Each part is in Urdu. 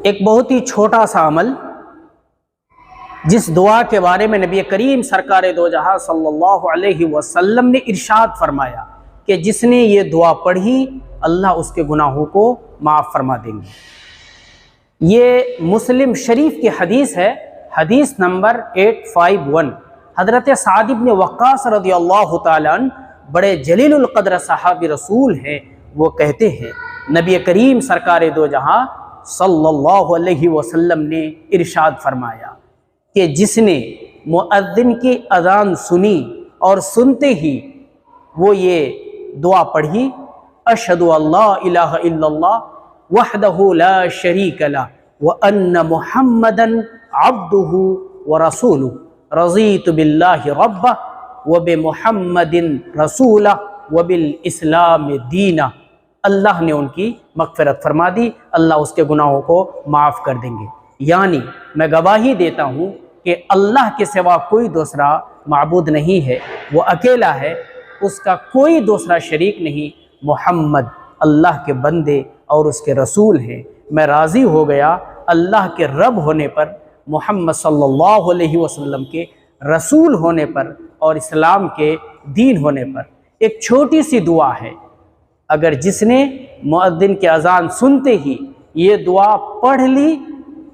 ایک بہت ہی چھوٹا سا عمل جس دعا کے بارے میں نبی کریم سرکار دو جہاں صلی اللہ علیہ وسلم نے ارشاد فرمایا کہ جس نے یہ دعا پڑھی اللہ اس کے گناہوں کو معاف فرما دیں گے۔ یہ مسلم شریف کی حدیث ہے، حدیث نمبر 851۔ حضرت سعد بن وقاص رضی اللہ تعالیٰ عنہ بڑے جلیل القدر صحابی رسول ہیں، وہ کہتے ہیں نبی کریم سرکار دو جہاں صلی اللہ علیہ وسلم نے ارشاد فرمایا کہ جس نے مؤذن کی اذان سنی اور سنتے ہی وہ یہ دعا پڑھی، اشہد ان لا الہ الا اللہ وحدہ لا شریک لہ وان محمدا عبدہ ورسولہ رضیت باللہ ربہ وبمحمد رسولہ وبالاسلام دینہ، اللہ نے ان کی مغفرت فرما دی، اللہ اس کے گناہوں کو معاف کر دیں گے۔ یعنی میں گواہی دیتا ہوں کہ اللہ کے سوا کوئی دوسرا معبود نہیں ہے، وہ اکیلا ہے، اس کا کوئی دوسرا شریک نہیں، محمد اللہ کے بندے اور اس کے رسول ہیں۔ میں راضی ہو گیا اللہ کے رب ہونے پر، محمد صلی اللہ علیہ وسلم کے رسول ہونے پر اور اسلام کے دین ہونے پر۔ ایک چھوٹی سی دعا ہے، اگر جس نے مؤذن کی اذان سنتے ہی یہ دعا پڑھ لی،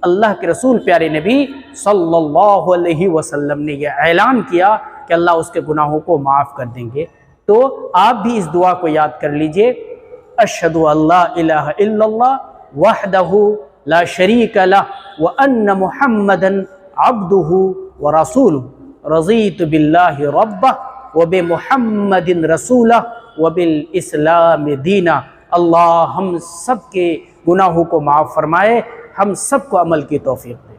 اللہ کے رسول پیارے نبی صلی اللہ علیہ وسلم نے یہ اعلان کیا کہ اللہ اس کے گناہوں کو معاف کر دیں گے۔ تو آپ بھی اس دعا کو یاد کر لیجئے، اشہد ان لا الہ الا اللہ وحدہ لا شریک لہ وان محمدا عبدہ ورسولہ رضیت باللہ ربہ وبمحمد رسولہ وبالاسلام دینہ۔ اللہ ہم سب کے گناہوں کو معاف فرمائے، ہم سب کو عمل کی توفیق دے۔